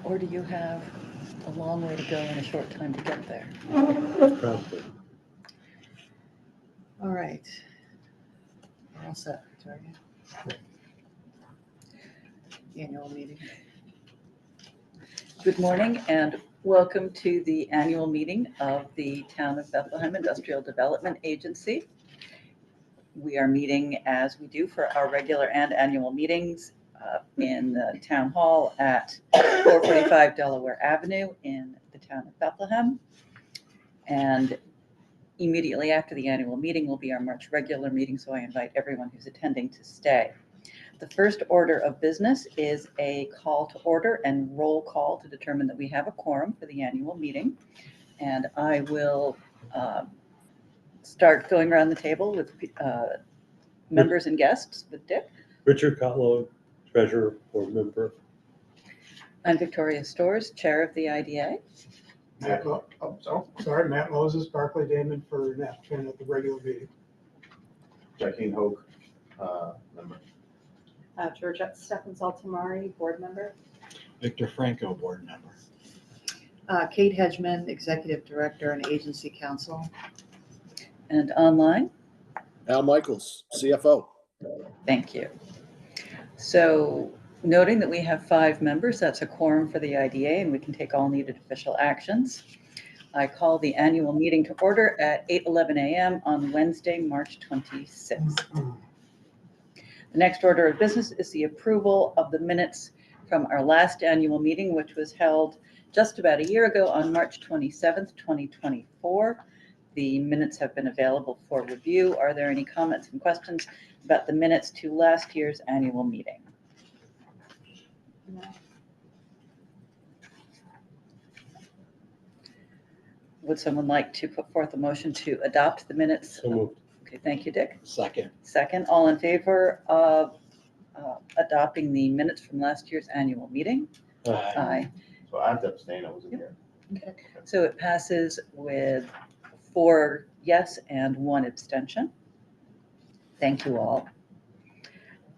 Or do you have a long way to go and a short time to get there? Probably. All right. We're all set, Victoria. Annual meeting. Good morning and welcome to the annual meeting of the Town of Bethlehem Industrial Development Agency. We are meeting as we do for our regular and annual meetings in the Town Hall at 445 Delaware Avenue in the Town of Bethlehem. And immediately after the annual meeting will be our March regular meeting, so I invite everyone who's attending to stay. The first order of business is a call to order and roll call to determine that we have a quorum for the annual meeting. And I will start going around the table with members and guests with Dick. Richard Cotlow, Treasurer, Board Member. I'm Victoria Storrs, Chair of the IDA. Matt Moses, Barclay Damon for NAPCAN at the regular meeting. Jackie Hoke, member. Georgette Steffens Altamari, board member. Victor Franco, board member. Kate Hedgeman, Executive Director and Agency Counsel. And online. Al Michaels, CFO. Thank you. So noting that we have 5 members, that's a quorum for the IDA, and we can take all needed official actions. I call the annual meeting to order at 8:11 a.m. on Wednesday, March 26th. The next order of business is the approval of the minutes from our last annual meeting, which was held just about a year ago on March 27th, 2024. The minutes have been available for review. Are there any comments and questions about the minutes to last year's annual meeting? No. Would someone like to put forth a motion to adopt the minutes? So moved. Okay, thank you, Dick. Second. Second, all in favor of adopting the minutes from last year's annual meeting? Aye. So I have to abstain, I wasn't here. Okay. So it passes with 4 yes and 1 abstention. Thank you all.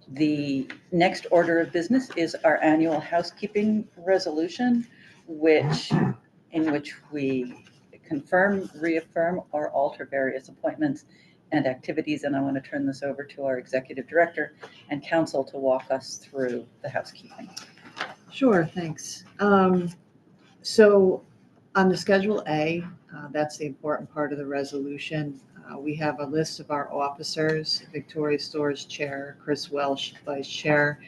The next order of business is our annual housekeeping resolution, in which we confirm, reaffirm, or alter various appointments and activities. And I want to turn this over to our executive director and counsel to walk us through the housekeeping. Sure, thanks. So on the Schedule A, that's the important part of the resolution. We have a list of our officers: Victoria Storrs, Chair; Chris Welsh, Vice Chair;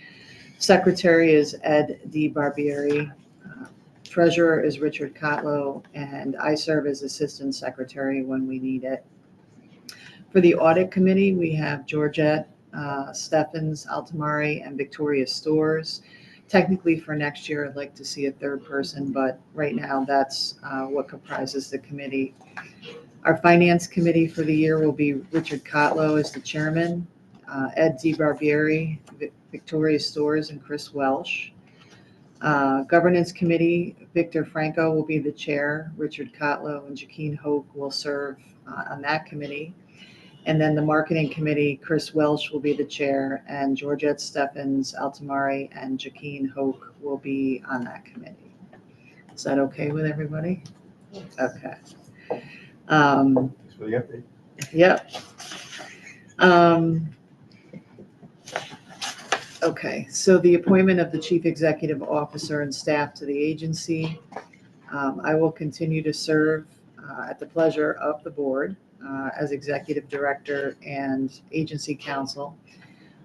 Secretary is Ed D. Barbieri; Treasurer is Richard Cotlow; and I serve as Assistant Secretary when we need it. For the Audit Committee, we have Georgette Steffens Altamari and Victoria Storrs. Technically, for next year, I'd like to see a 3rd person, but right now that's what comprises the committee. Our Finance Committee for the year will be Richard Cotlow as the chairman, Ed D. Barbieri, Victoria Storrs, and Chris Welsh. Governance Committee, Victor Franco will be the chair. Richard Cotlow and Jackie Hoke will serve on that committee. And then the Marketing Committee, Chris Welsh will be the chair, and Georgette Steffens Altamari and Jackie Hoke will be on that committee. Is that okay with everybody? Okay. Thanks for the update. Yep. Okay, so the appointment of the Chief Executive Officer and staff to the agency. I will continue to serve at the pleasure of the board as Executive Director and Agency Counsel.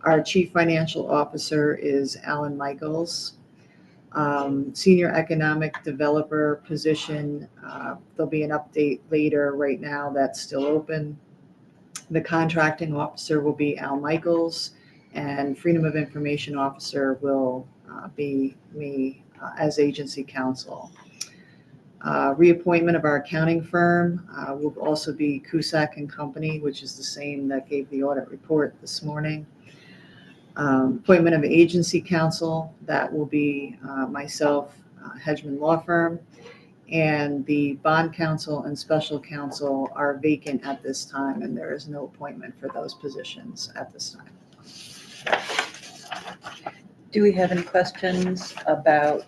Our Chief Financial Officer is Alan Michaels. Senior Economic Developer position, there'll be an update later. Right now, that's still open. The Contracting Officer will be Al Michaels, and Freedom of Information Officer will be me as Agency Counsel. Reappointment of our accounting firm will also be Cusack and Company, which is the same that gave the audit report this morning. Appointment of agency counsel, that will be myself, Hedgeman Law Firm, and the bond counsel and special counsel are vacant at this time, and there is no appointment for those positions at this time. Do we have any questions about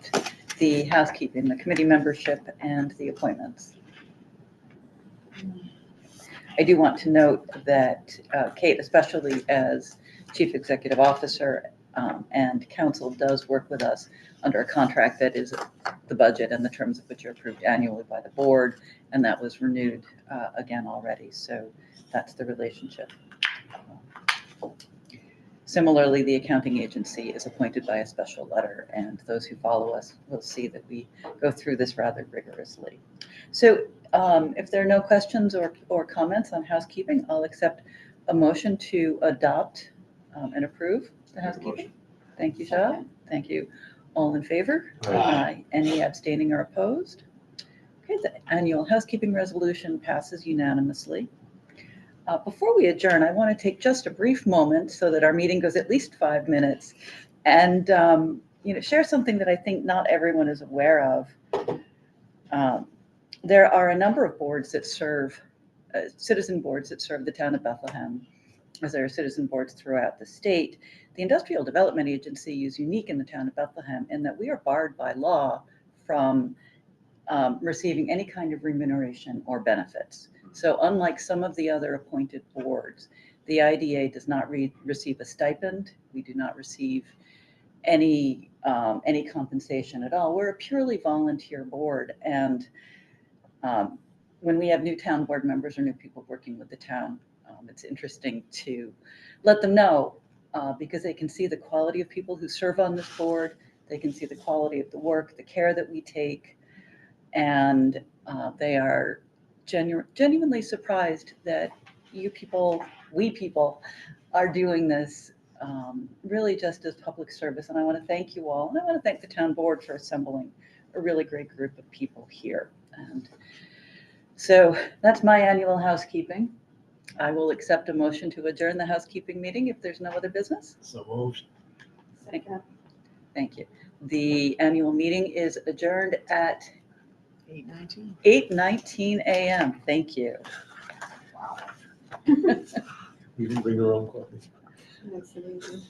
the housekeeping, the committee membership, and the appointments? I do want to note that Kate, especially as Chief Executive Officer and council, does work with us under a contract that is the budget and the terms of which are approved annually by the board, and that was renewed again already. So that's the relationship. Similarly, the accounting agency is appointed by a special letter, and those who follow us will see that we go through this rather rigorously. So if there are no questions or comments on housekeeping, I'll accept a motion to adopt and approve the housekeeping. Thank you, Shah. Thank you. All in favor? Aye. Any abstaining or opposed? Okay, the annual housekeeping resolution passes unanimously. Before we adjourn, I want to take just a brief moment so that our meeting goes at least 5 minutes and share something that I think not everyone is aware of. There are a number of boards that serve, citizen boards that serve the town of Bethlehem, as there are citizen boards throughout the state. The Industrial Development Agency is unique in the town of Bethlehem in that we are barred by law from receiving any kind of remuneration or benefits. So unlike some of the other appointed boards, the IDA does not receive a stipend. We do not receive any compensation at all. We're a purely volunteer board, and when we have new town board members or new people working with the town, it's interesting to let them know because they can see the quality of people who serve on this board. They can see the quality of the work, the care that we take, and they are genuinely surprised that we people are doing this really just as public service. And I want to thank you all. And I want to thank the town board for assembling a really great group of people here. And so that's my annual housekeeping. I will accept a motion to adjourn the housekeeping meeting if there's no other business. So moved. Second. Thank you. The annual meeting is adjourned at 8:19. 8:19 a.m. Thank you. We didn't bring our own coffee. Makes it easy.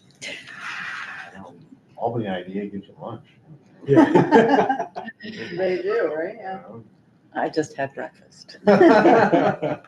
Albany IDA gives you lunch. Yeah. They do, right? Yeah. I just had breakfast. Yeah.